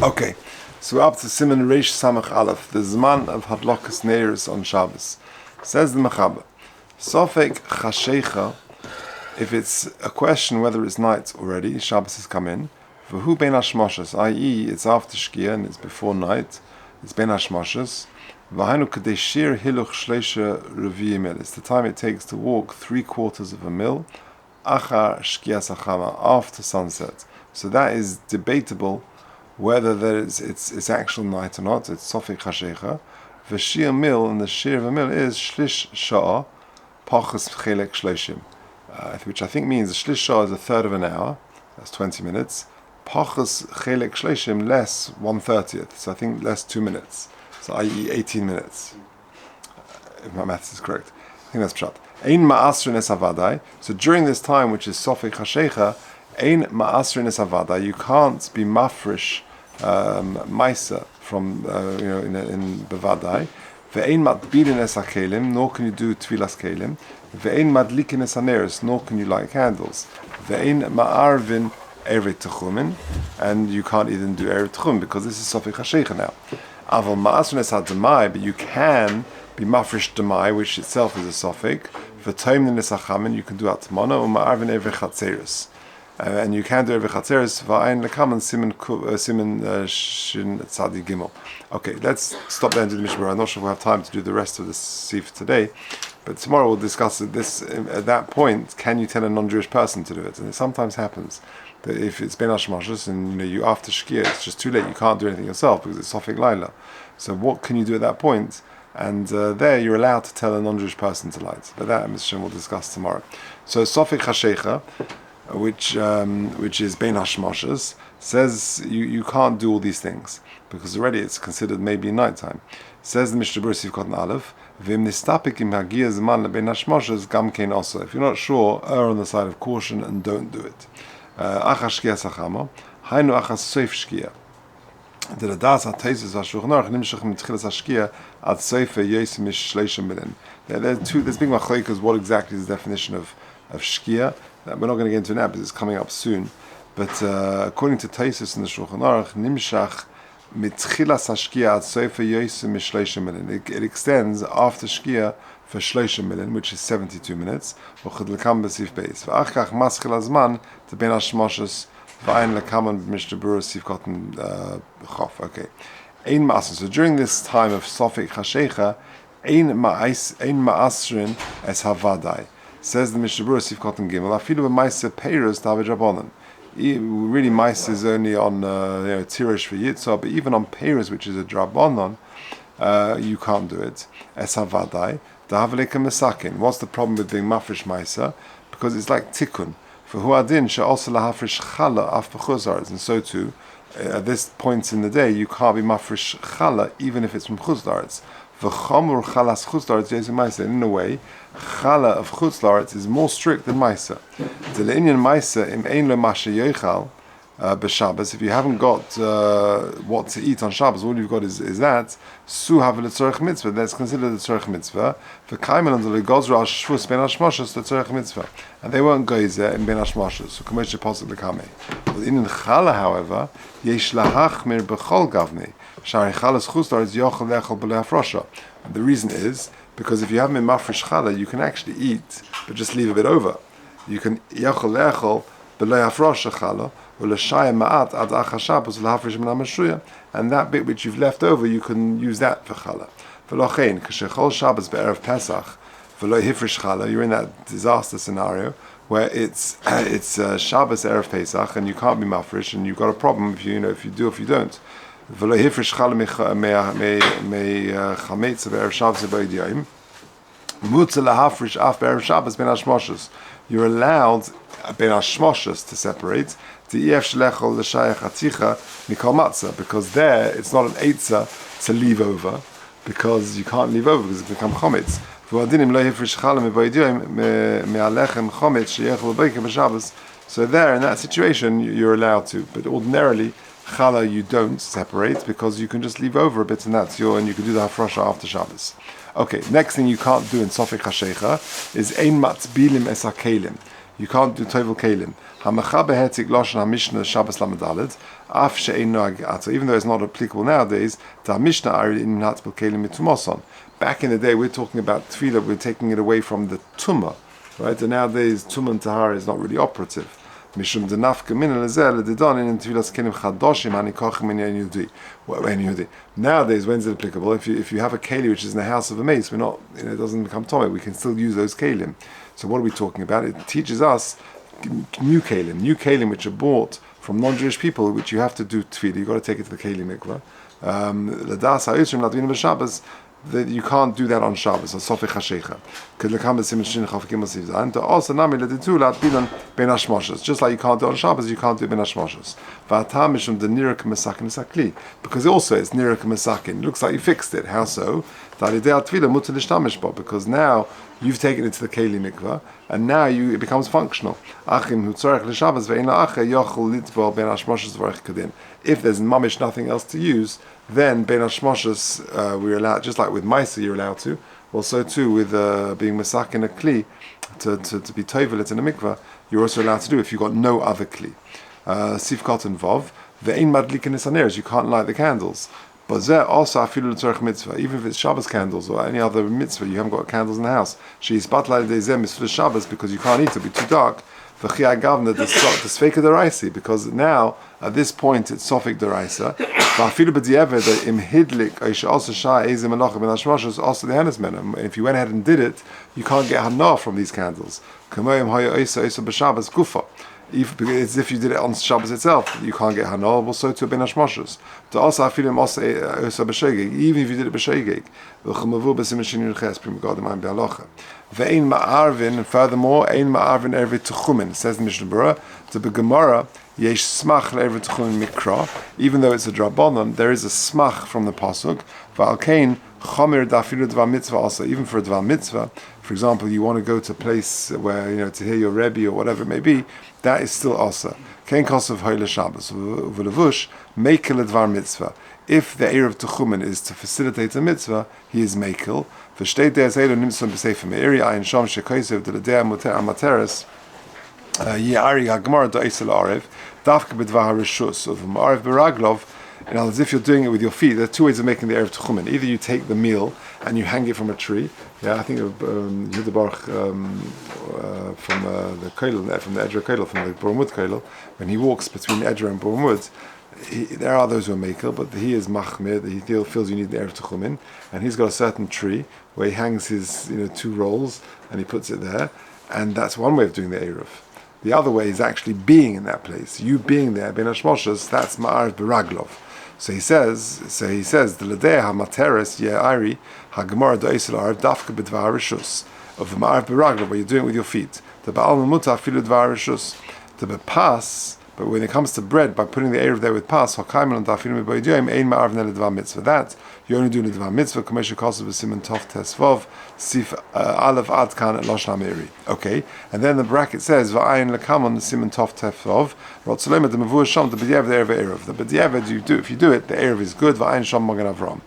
Okay, so we're up to Siman Reish Samach Aleph, the Zman of Hadlokas Neiros on Shabbos. Says the Mechaber, Sofek Chashecha, if it's a question whether it's night already, Shabbos has come in, V'hu Ben Hashmoshes, i.e. it's after Shkia and it's before night, it's Ben Hashmoshes, V'hainu Kadei Shir Hiluch Shleisha Revi'i Mil, it's the time it takes to walk 3/4 of a mil, Achar Shkia Sachama, after sunset. So that is debatable whether it's actual night or not. It's Sofek Chashecha. V'shir mil, and the shir of a mil is Shlish Sha'ah Pachas Chelek Shleishim, which I think means the Shlish Sha'ah is 1/3 of an hour, that's 20 minutes. Pachas Chelek Shleishim, less 1/30th, so I think less 2 minutes, so i.e. 18 minutes, if my maths is correct. I think that's pshat. Ein ma'asrin es havadai, so during this time, which is Sofek Chashecha, ein ma'asrin es havadai, you can't be mafresh Maisa from in Bevadai. Ve'ein matbilin es hakelim, nor can you do tvilas kelim. Ve'ein madlikin es haneres, nor can you light candles. Ve'ein ma'arvin erev techumin, and you can't even do erev techum because this is Sofek Chashecha now. Aval ma'asrin es hadamai, but you can be mafresh demai, which itself is a Sofek. Ve'toimnin es hachamin, you can do atmana, or ma'arvin erev chatzeres. And you can do Erev Chatzeres va'ayin lekaman siman shin tzadi gimel. Okay, let's stop there and do the Mishnah. I'm not sure if we'll have time to do the rest of this Sif today, but tomorrow we'll discuss this. At that point, can you tell a non-Jewish person to do it? And it sometimes happens that if it's Ben Hashmoshes and you after Shkia, it's just too late. You can't do anything yourself because it's Sofek Laila. So what can you do at that point? And there you're allowed to tell a non-Jewish person to light. But that Mishnah we'll discuss tomorrow. So Sofek Chashecha, which is Ben Hashmoshes, says you can't do all these things because already it's considered maybe nighttime. Says the Mishnah Berurah Sif Kotan Aleph, V'im nistapik im hagia zman leBen Hashmoshes gam kein also. If you're not sure, err on the side of caution and don't do it. Achas Shkia Sachama, Hainu achas Soif Shkia. The Radas HaTeisus HaShulchan Aruch nimshach mitchilas HaShkia ad Soife Yosem Mish Shleisha Milin. There's big machlokes what exactly is the definition of Shkia. We're not going to get into now because it's coming up soon. But according to Taisus in the Shulchan Aruch, Nimshach mitchilas hashkia ad sofa yosem mishleisha milin. It extends after Shkia for shleisha milin, which is 72 minutes. V'chad lekam b'sif beis. V'achkach maschil azman to ben hashmoshes v'ayin lekaman b'mishnah berurah sif kotan chof. Okay. Ein ma'asrin. So during this time of Sofek Chashecha, ein ma'asrin es havadai. Says the Mishnah Berurah Sif Kotan Gimel, afilu b'maisa peiros david rabbanon. Really, maisa is only on tirish for yitzah, but even on peiros, which is a drabanon, you can't do it. Es havadai dahavleka mesakin. What's the problem with being mafresh maisa? Because it's like tikkun. For huadin she also lahafresh chala af b'chuzarz, and so too, at this point in the day, you can't be mafresh chala even if it's from chuzarz. V'chamur chalas chutz yezim ma'isa. In a way, chala of chutz is more strict than ma'isa. The le'inyan ma'isa im ein lo mashe yochal b'Shabbos. If you haven't got what to eat on Shabbos, all you've got is that su have l'tzorech mitzvah. That's considered the tzorech mitzvah. V'kaimen under the gozra al shvus ben hashmoshes the tzorech mitzvah, and they won't go there in ben hashmoshes. So kamosh pasuk l'kamei. But in chala, however, yesh lahachmir b'chol gavnei. The reason is because if you have mafresh chala, you can actually eat, but just leave a bit over. You can yachol lechol b'lo hafrosha chala u'l'shayim ma'at ad achas Shabbos u'l'hafresh min ha'mashuya, and that bit which you've left over, you can use that for chala. V'lochein k'shechol Shabbos be'erev Pesach v'lo hifresh chala, you're in that disaster scenario where it's Shabbos erev Pesach and you can't be mafresh and you've got a problem if you do if you don't. You're allowed ben hashmoshes to separate because there it's not an eitzah to leave over because you can't leave over because it becomes chometz. So there in that situation you're allowed to, but ordinarily chala you don't separate because you can just leave over a bit and you can do the hafrosha after Shabbos. Okay, next thing you can't do in Sofek Chashecha is ein matzbilim es hakelim. you can't do tovel kelim. Hamachabe hetik lashon hamishna Shabbos lamadalid. Af she'ein noag ato. Even though it's not applicable nowadays, the hamishna are in natbel kelim mitumoson. Back in the day, we're talking about tefillah. We're taking it away from the tumah, right? And nowadays, tumah and tahara is not really operative. Mishum denafka min lezel ledidon in tefillas kelim chadoshim hanikochim in yehudi. Nowadays, when's it applicable? If you have a keli which is in the house of a mace, we're not. It doesn't become tomei. We can still use those kelim. So what are we talking about? It teaches us new kelim which are bought from non-Jewish people, which you have to do tefillah. You've got to take it to the keli mikvah. Ladas ha'isrim ladvin b'Shabbos. That you can't do that on Shabbos. Or sofich hashecha. Also, nami leditu lat bilan ben hashmoshes. Just like you can't do it on Shabbos, you can't do it ben hashmoshes. V'atam mishum de nirek mesakin sakli. Because also it's nirek mesakin. It looks like you fixed it. How so? Because now you've taken it to the keli mikvah, and now it becomes functional. If there's mamish nothing else to use, then ben hashmoshes we're allowed, just like with Maisa you're allowed to, also too with being masak in a kli, to be tovelet in a mikvah, you're also allowed to do if you've got no other kli. Sifkat and Vov, ve'ein madlikin nisaneres, you can't light the candles. But there also afilu l'tzorech mitzvah, even if it's Shabbos candles or any other mitzvah, you haven't got candles in the house. She's batlai de'zem is for Shabbos because you can't eat, it'll be too dark. V'chiyah gavna the sfeika deraisi, because now at this point it's sofik deraisa. V'afilu b'diavad im hidlik oisha also shah ezim alocha ben hashmoshes also the henes menem. If you went ahead and did it, you can't get hana from these candles. Kamoyim hoya oisa b'Shabbos gufa. It's if you did it on Shabbos itself, you can't get hana. Also to ben hashmoshes. To also afilim also oisa b'shegeg, even if you did it b'shegeg. V'chumavu b'sim shinir ches prim gadam ein be'alocha. Ve'ein ma'arvin, and furthermore, ein ma'arvin erve tuchumin. Says the Mishnah Berurah, to the Gemara, yesh smach le'erve tuchumin mikra. Even though it's a drabanan, there is a smach from the pasuk. Va'alkein chomer dafilu dvar mitzvah also. Even for a dvar mitzvah, for example, you want to go to a place where to hear your Rabbi or whatever it may be, that is still also. Kein kosav hoyle Shabbos v'levush mekel dvar mitzvah. If the Erev Techumen is to facilitate a mitzvah, he is mekel. V'shtei de'ez elu nimtzum b'sefer me'iri ayin shom shekoisev d'ledei amateres yi'ari ha'gemara da'isel arev dafke b'dvar ha'rishus of ma'arev b'raglov. In other words, if you're doing it with your feet, there are two ways of making the Erev Techumen. Either you take the meal and you hang it from a tree. Yeah, I think of Yehuda Baruch from the Koilel, from the Edra Koilel, from the Bormud Koilel, when he walks between Edra and Bormud. There are those who are makel, but he is machmir. He feels you need the Erev Techumen, and he's got a certain tree where he hangs his two rolls and he puts it there, and that's one way of doing the Erev. The other way is actually being in that place. You being there, ben hashmoshes, that's ma'arev b'raglov. So he says, the ledei ha'materes ye'ari ha'gemara da'isel arev dafka b'dvar rishus of the ma'arev b'raglov, where you're doing it with your feet. The ba'al memuta afilu dvar rishus. The bepas. But when it comes to bread, by putting the Erev there with pas, that you only do the Dvar Mitzvah, Kamesha Kosav Siman Tov Tesvov, Sif Aleph Adkan and Loshna Miri. Okay, and then the bracket says, Va'ayin Lekamon Siman Tov Tesvov, Rotzolem the Mavur Shom, the B'diavad Erev. The B'diavad, if you do it, the Erev is good, Va'ayin Shom Magen Avram.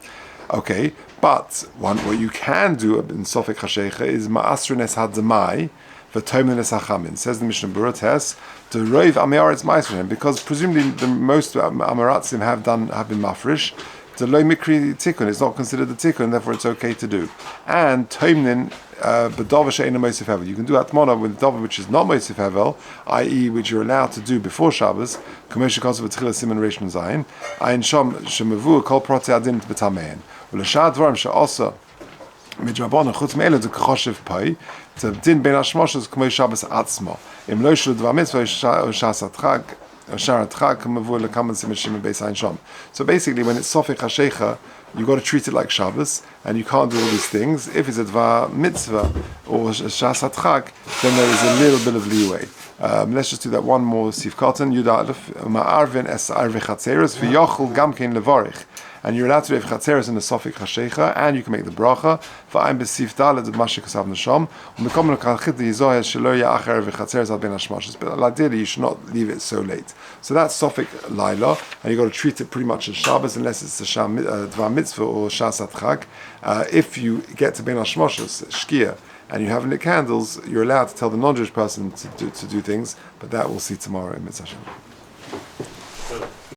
Okay, but what you can do in Sofik Hashecha is Ma'asrines Hadzamai, says the Mishnah Berurah Tes, the Roiv Ameyaretz Ma'asrim, because presumably the most Amaratzim have been mafresh. The Lo Mikri Tikkun is not considered a Tikkun, therefore it's okay to do. And Toimnin B'Dava She'ena Mosif Hevel. You can do Atmona with Dava which is not Mosif Hevel, i.e. which you're allowed to do before Shabbos. Kamesha Kosav V'Tchila Siman Reish Nun Zayin. Ayin Shom Shemevu Kol Protei Adin B'Tamein. U'Lashad Dvarim She'osa Midrabon Chutz Me'elu D'Kachoshev Pai. To din ben hashmoshes k'mei Shabbos atzmo. Im lo yishlu dvar mitzvah shas atchag shar atchag k'mavur lekaman simeshim beis ein shom. So basically, when it's sofik hashecha, you got to treat it like Shabbos, and you can't do all these things. If it's a dvar mitzvah or shas atchag, then there is a little bit of leeway. Let's just do that one more. Sif Katan Yud Aleph Ma'arvin es arve chatzeres v'yochel gamkein levarich. And you're allowed to do chatzeres in the sofik hashecha, and you can make the bracha. V'ayim b'sif daled mashik kasav nesham. U'mekom lekachit yizoyes shelo ya'acher v'chatzeres al ben hashmoshes. But ideally, you should not leave it so late. So that's sofik laila, and you got to treat it pretty much as Shabbos, unless it's a dvar mitzvah or shas atchag. If you get to ben hashmoshes, Shkia, and you haven't lit candles, you're allowed to tell the non-Jewish person to do things, but that we'll see tomorrow in Mitzvah Shem.